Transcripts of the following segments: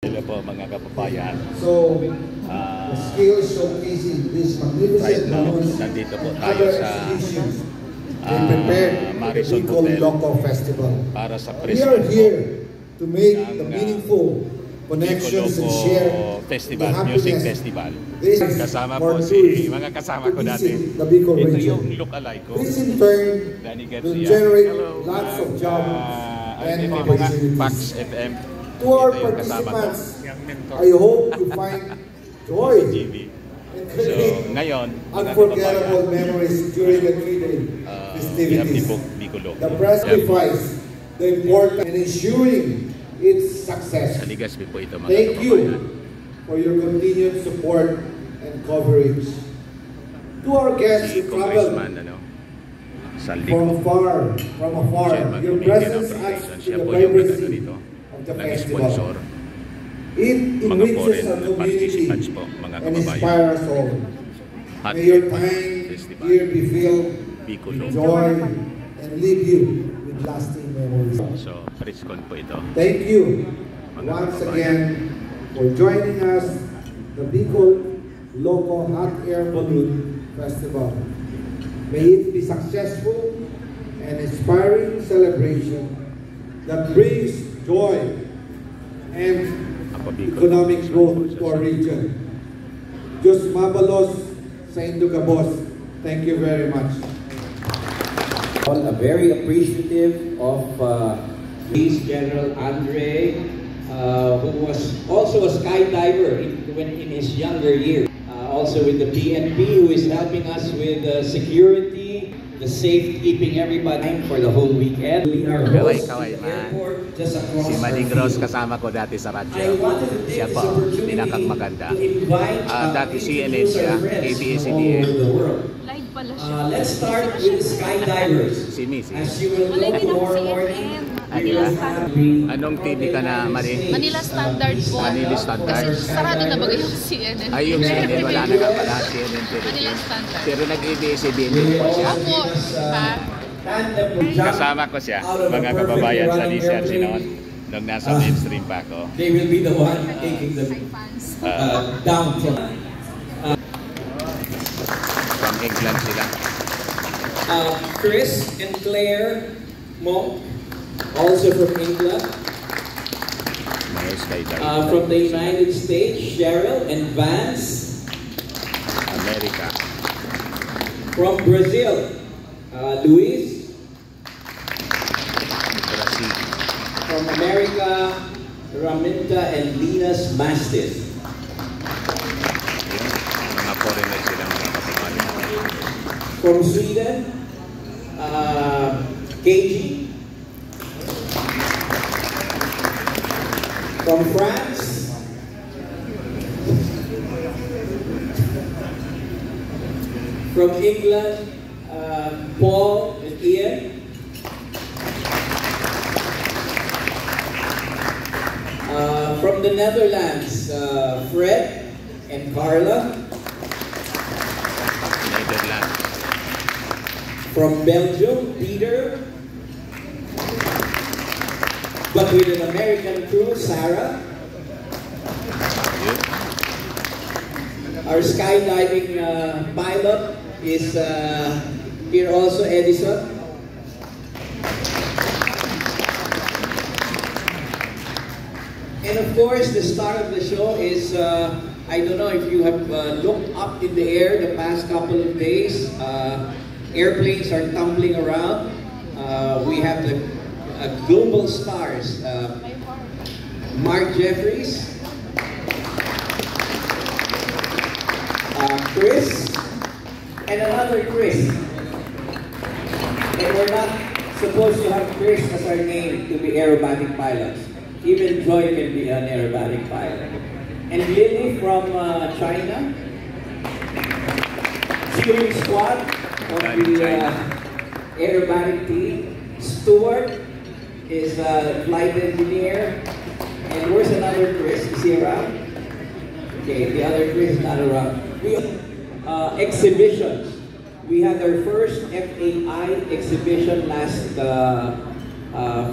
Hello po mga kababayan. So, the skills showcasing this magnificent balloons nandito po tayo sa Marison Hotel Loco Festival. Para sa We are here to make the meaningful connections and share Festival, the Music happiness. Festival. This Kasama for po si mga kasama ko dati. the Bicol Ito region. yung look-alike ko. This in turn will generate lots of jobs and opportunities. Pax FM. To our participants, I hope you find joy and create ngayon, unforgettable memories during the 3-day festivities. The press sacrifice the importance in ensuring its success. Thank you for your continued support and coverage. To our guests who traveled from afar, your presence adds to the vibrancy of the festival. It enriches our community and inspires us all. May your time here be filled with joy and leave you with lasting memories. So, Priscon po ito. Thank you once again for joining us the Bicol Loco Hot Air Balloon Festival. May it be successful and inspiring celebration that brings joy and economic growth to our region. Diyos mabalos sa Indugabos. Thank you very much. Very appreciative of Police General Andre, who was also a skydiver in his younger years. Also with the PNP, who is helping us with security, the safekeeping everybody for the whole weekend. We are Kaway man. Si Maling Rose kasama ko dati sa radyo. Siya po, pinakang maganda. Dati CNN siya, ABS-CBN. Live pala siya. Let's start with skydivers. Si Missy. As you will look more CNN. Manila. Anong TV ka na, Mari? Manila Standard po. Manila Standard. Kasi sarado na ba yung CNN? Ay, yung CNN, wala na ka pala. CNN Manila Standard. Pero nag-ABS-CBN po siya. Opo, ha? Kasama ko siya, mga kababayan sa research noon, nung nasa mainstream pa ako. They will be the one taking the down from England sila. Chris and Claire Monk, also from England. From the United States, Cheryl and Vance. America. From Brazil, Luis. Brazil. From America, Raminta and Linas Mastis. Mga foreigner sila, mga kababayan. From Sweden, KG. From France, from England, Paul and Ian. From the Netherlands, Fred and Carla. Netherlands. From Belgium, Peter. But with an American crew, Sarah. Our skydiving pilot is here also, Edison. And of course, the star of the show is, I don't know if you have looked up in the air the past couple of days. Airplanes are tumbling around. We have the global stars, Mark Jeffries, Chris, and another Chris. And we're not supposed to have Chris as our name to be aerobatic pilots. Even Joy can be an aerobatic pilot. And Lily from China, cheering squad of the aerobatic team. Stuart is a flight engineer. And where's another Chris? Is he around? Okay, the other Chris is not around. Exhibitions. We had our first FAI exhibition last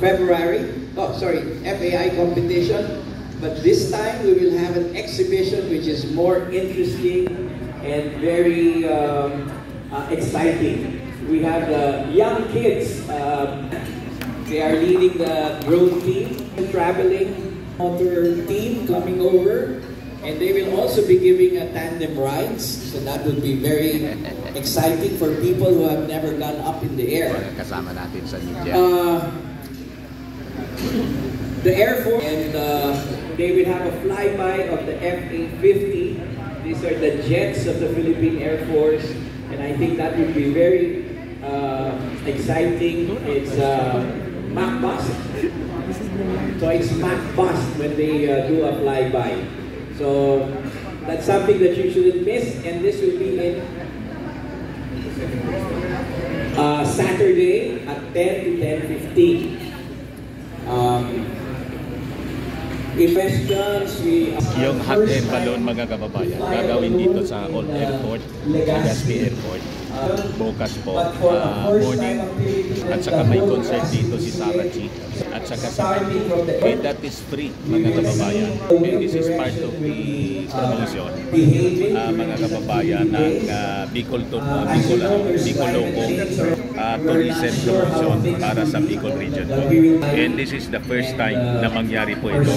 February. Oh, sorry, FAI competition. but this time we will have an exhibition which is more interesting and very exciting. We have the young kids. They are leading the drone team, the traveling motor team coming over, and they will also be giving a tandem rides. So that would be very exciting for people who have never gone up in the air. Kasama natin sa media. The Air Force, and they will have a flyby of the F-850. These are the jets of the Philippine Air Force, and I think that would be very exciting. It's Mach bus. So it's Mach bus when they do a flyby. So that's something that you shouldn't miss, and this will be in Saturday at 10 to 10:15. Questions, Yung hot air balloon, mga kababayan, gagawin dito sa Old Airport, Legazpi Airport. Bukas po, morning. At saka may concert dito si Sarah G. At saka sa and that is free, mga kababayan. And this is part of the promotion, mga kababayan, ng Bicol Loco tourism promotion para sa Bicol region po. And this is the first time na mangyari po ito.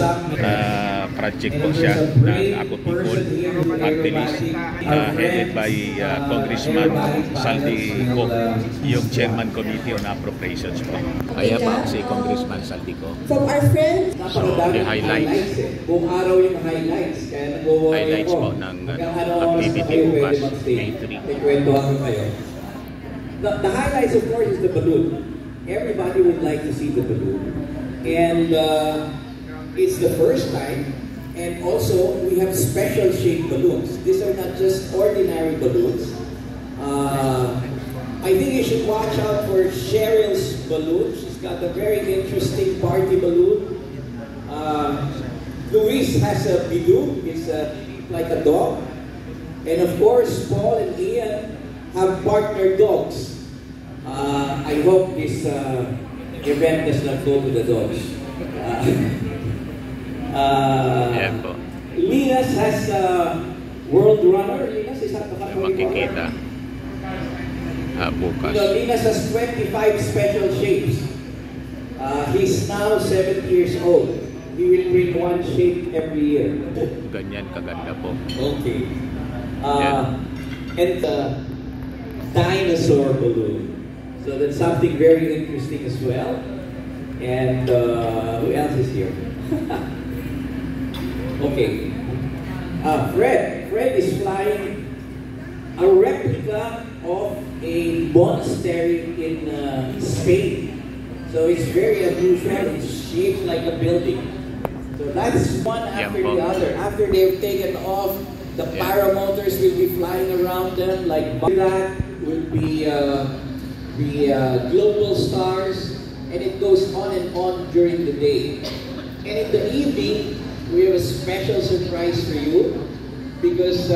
Project po siya ng Ako Bicol Party List, headed by Congressman Saldi Co, yung Chairman Committee on Appropriations po. Kaya pa si Congressman Saldi Co. From our friends. So, the highlights. Buong araw yung highlights. Highlights po ng activity bukas, May 3. The highlights, of course, is the balloon. Everybody would like to see the balloon. And it's the first time. And also, we have special shaped balloons. These are not just ordinary balloons. I think you should watch out for Cheryl's balloon. She's got a very interesting party balloon. Luis has a bidoo. It's like a dog. And of course, Paul and Ian have partner dogs. I hope this event does not go to the dogs. Linas has a World Runner. Linas is at the Makikita bukas. Linas has 25 special shapes. He's now 7 years old. He will bring one shape every year. Ganyan kaganda po. Okay. And the dinosaur balloon. So that's something very interesting as well. And who else is here? Okay. Fred is flying a replica of a monastery in Spain. So it's very unusual. It's shaped like a building. So that's one after the other. After they've taken off, the paramotors will be flying around them like that. Will be the global stars, and it goes on and on during the day. And in the evening, we have a special surprise for you because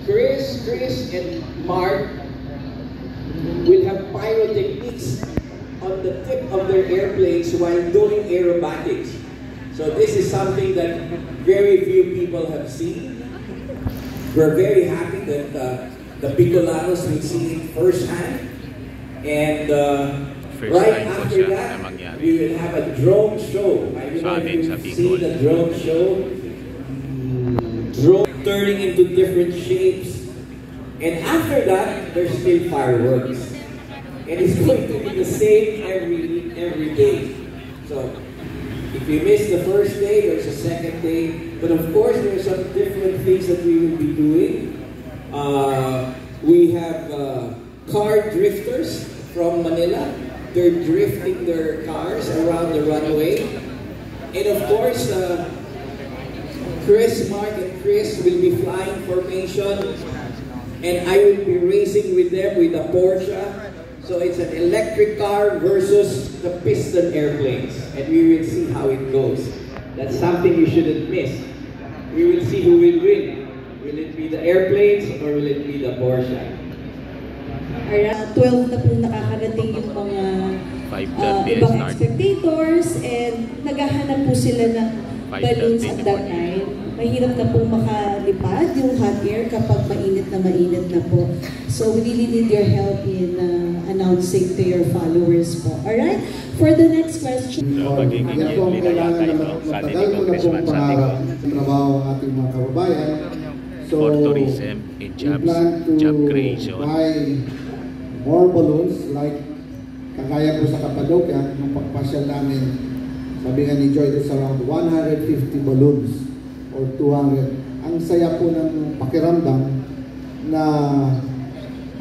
Chris and Mark will have pyrotechnics on the tip of their airplanes while doing aerobatics. So this is something that very few people have seen. We're very happy that the Bicolanos will see it firsthand. And right after that, we will have a drone show. I don't know if you've seen the drone show. Drone turning into different shapes. And after that, there's still fireworks. And it's going to be the same every day. So if you miss the first day, there's a second day. But of course, there are some different things that we will be doing. We have car drifters from Manila. They're drifting their cars around the runway. And of course, Chris, Mark, and Chris will be flying formation. And I will be racing with them with a Porsche. So it's an electric car versus the piston airplanes. And we will see how it goes. That's something you shouldn't miss. We will see who will win. Will it be the airplanes or will it be the Porsche? Around 12 na po nakakarating yung mga ibang spectators, and naghahanap po sila ng balloons at that time. Mahirap na po makalipad yung hot air kapag mainit na po. So we really need your help in announcing to your followers po. Alright? For the next question. So, magiging yearly na yata ito sa ating congressman sa ating trabaho ng ating mga kababayan. So, for tourism and we plan to job creation. buy more balloons like kagaya po sa Cappadocia, nung pagpasyal namin, sabi nga ni Joy, there's around 150 balloons or 200. Ang saya po ng pakiramdam na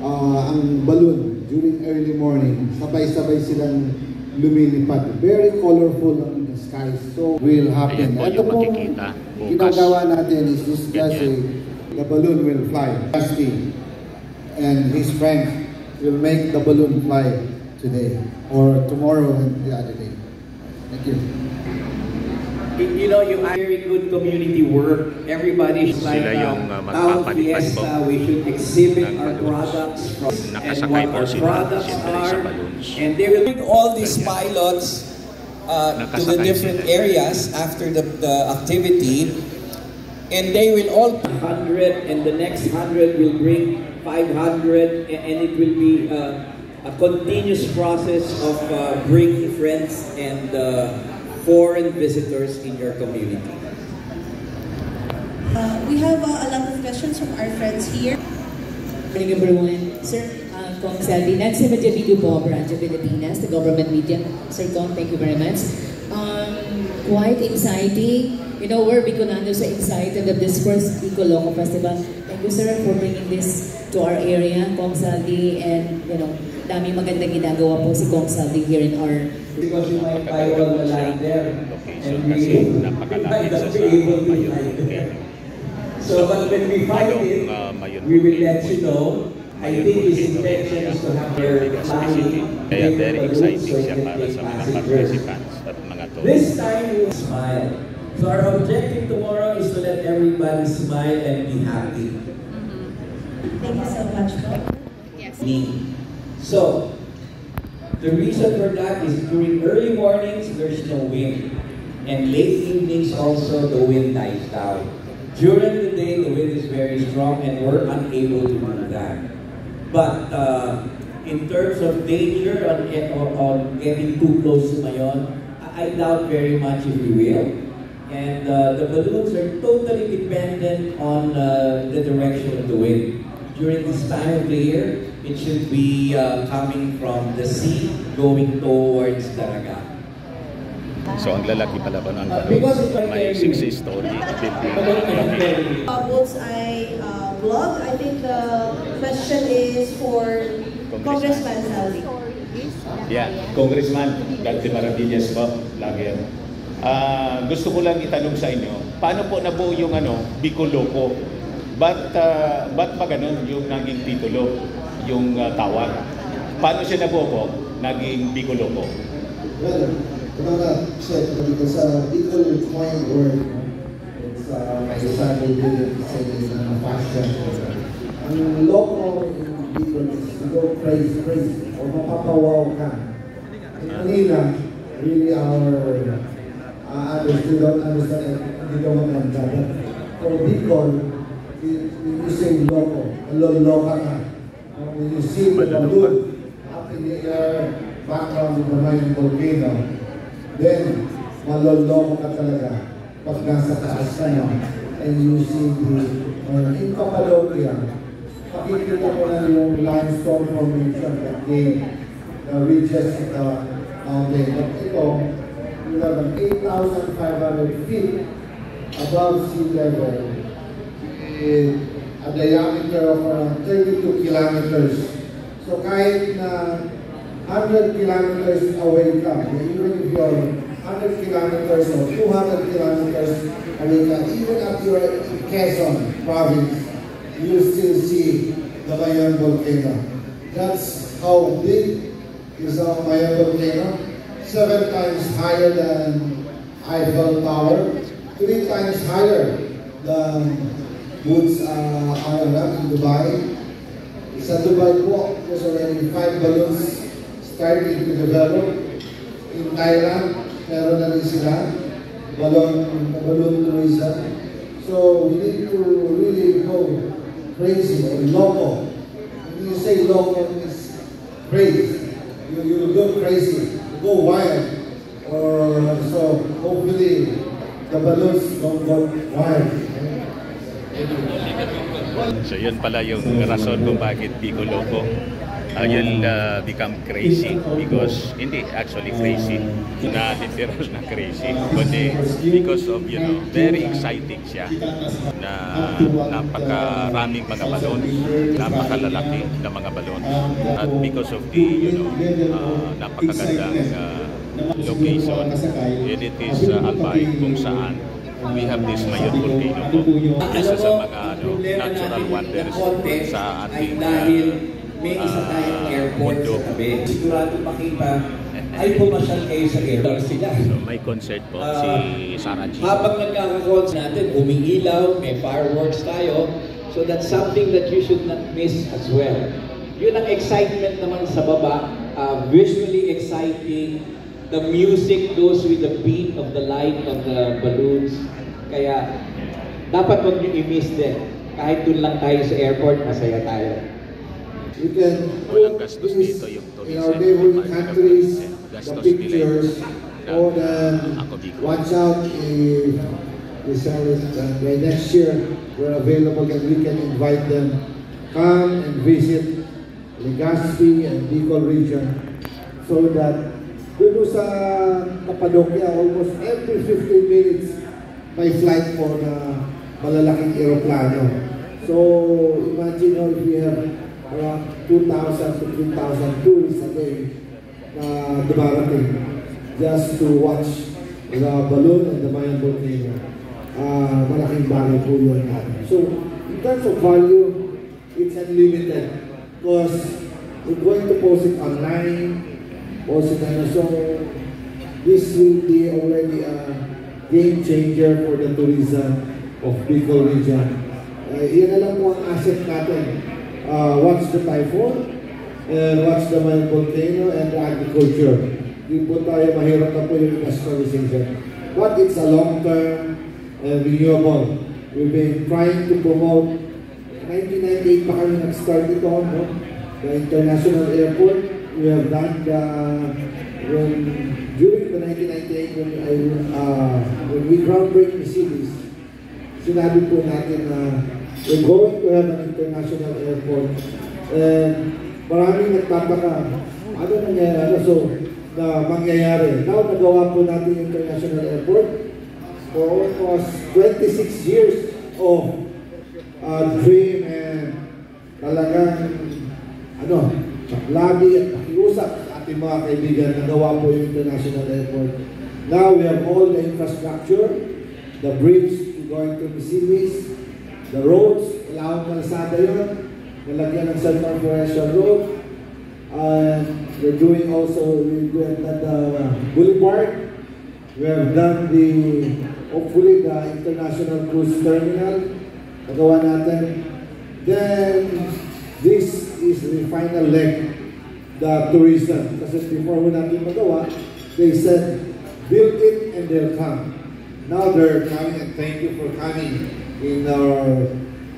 ang balloon during early morning, sabay-sabay silang lumilipad. Very colorful ang the skies. So, will happen. Ayan po Ito yung po, makikita bukas. ginagawa natin is just Ganyan. the balloon will fly. Rusty and his friend will make the balloon fly today or tomorrow and the other day. Thank you. You know, you have very good community work. Everybody should like Sila yung, Town magpapalipad po Fiesta. We should exhibit ng our balloons. products from and Nakasakay what po our sila, products siyempre, sa are. balloons. And they will bring all these pilots to the Nakasakay different sila. areas after the activity. And they will all 100 and the next 100 will bring 500 and it will be a continuous process of bringing friends and foreign visitors in your community. We have a lot of questions from our friends here. Morning everyone. Sir, Kong Salvi, next sa Video po, Branch of Pilipinas, the government media. Sir Kong, thank you very much. Quite exciting. You know, we're Bicolano so excited of this first Bicol Loco Festival. Thank you, sir, for bringing this to our area, Kong Salvi, and you know, dami magandang ginagawa po si Kong Salvi here in our Because you might buy all the land there Location kasi napakalapit sa Mayon. So, but when we find it, we will let you know. I think his intention is to have their planning. Kaya very exciting siya para sa mga participants at mga tourists. This time we will smile. So our objective tomorrow is to let everybody smile and be happy. Thank you so much po. Yes. So, the reason for that is during early mornings, there's no wind. And late evenings also, the wind dies down. During the day, the wind is very strong and we're unable to do that. But in terms of danger on getting too close to Mayon, I doubt very much if we will. And the balloons are totally dependent on the direction of the wind. During this time of the year, it should be coming from the sea going towards Daraga. So ang lalaki pala ba ng Because it's balloon? May like 6-story building. Bullseye vlog. I think the question is for Congressman Salvi. Yeah, Congressman Dante Maravillas po, lagi yan. Gusto ko lang itanong sa inyo, paano po nabuo yung Bicol Loco? Ba't ba ganun yung naging titulo, yung tawag? Paano siya nabuo po, naging Bicol Loco? Well, because Bicol is coined word. It's my son will do it, say it's fashion. Ang loco in Bicol is to go crazy o mapapawaw ka. In Manila, really others who don't understand it, they don't understand that. For Bicol, you say loco, loca ka. When you see the balloon up in the air, background of the Mayon volcano, then maloloko ka talaga pag nasa taas ka na and you see in Cappadocia, makikita mo na yung limestone formation that gave the ridges of the mountain. But ito, you have an 8,500 feet above sea level with a diameter of around 32 kilometers. So kahit na 100 kilometers away ka, even if you're 100 kilometers or 200 kilometers away ka, even if you're in Quezon province, you still see the Mayon volcano. That's how big is the Mayon volcano. 7 times higher than Eiffel Tower, 3 times higher than Burj Al Arab in Dubai. Sa Dubai po, there's already 5 balloons starting to develop. In Thailand, meron na rin sila. balloon tourism. So we need to really go crazy or loco. When you say loco, it's crazy. You go crazy, you go wild. So hopefully the balloons don't go wild. So yun pala yung rason kung bakit Bicol Loco. You'll become crazy because hindi actually crazy na literal na crazy, kundi because of, you know, very exciting siya na napakaraming mga balon, napakalalaki na mga balon, at because of the, you know, napakagandang location, and it is Albay kung saan we have this Mayon volcano po. Isa sa mga natural wonders sa ating may isa tayong airport mundo. sa tabi. Sigurado makita ay pumasyal kayo sa airport sila. So may concert po si Sarah G. Habang nagkaka-concert natin, umiilaw, may fireworks tayo. So that's something that you should not miss as well. Yun ang excitement naman sa baba. Visually exciting. The music goes with the beat of the light of the balloons. Kaya dapat huwag nyo i-miss din. Kahit dun lang tayo sa airport, masaya tayo. We can Walang put gastos this dito yung in our tourism. neighboring countries, the Gastos pictures, nila or then Ako Bicol. watch out if we sell it by next year, we're available and we can invite them, come and visit Legazpi and Bicol region, so that dito sa Cappadocia, almost every 15 minutes may flight for na malalaking aeroplano. So imagine if we have around 2,000 to 3,000 tourists a day na dumarating just to watch the balloon and the Mayon volcano. Malaking bagay po yun natin. So, in terms of value, it's unlimited because we're going to post it online, post it on. So, this will be already a game changer for the tourism of Bicol region. Yan na lang po ang asset natin. Watch the typhoon, and watch the Mayon volcano and the agriculture. Hindi po tayo mahirap na po yung industrialization. But it's a long-term and renewable. We've been trying to promote, 1998 pa kami nag-start ito, no? The international airport. We have done during the 1998 when we groundbreak the cities, sinabi po natin na we're going to have an international airport. And maraming nagtataka, ano nangyayari? Na mangyayari. Now, nagawa po natin yung international airport for almost 26 years of dream and talagang lobby at pakiusap sa ating mga kaibigan. Nagawa po yung international airport. Now, we have all the infrastructure, the bridge going to the seaways, the roads, kailangan kalasada yun, nalagyan ng Central Forestry Road, and we're doing also, the boulevard. We have done hopefully the international cruise terminal, nagawa natin. Then, this is the final leg, the tourism. Kasi before we natin magawa, they said, build it and they'll come. Now they're coming, and thank you for coming in our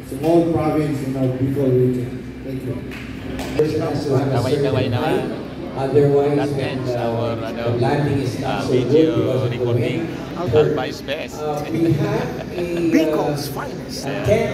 small province in our Bicol region. Thank you. Kaway naman. Otherwise, That ends our the landing is not so good video because of the recording. wind. Albay Best. We have a Bicol's finest. tent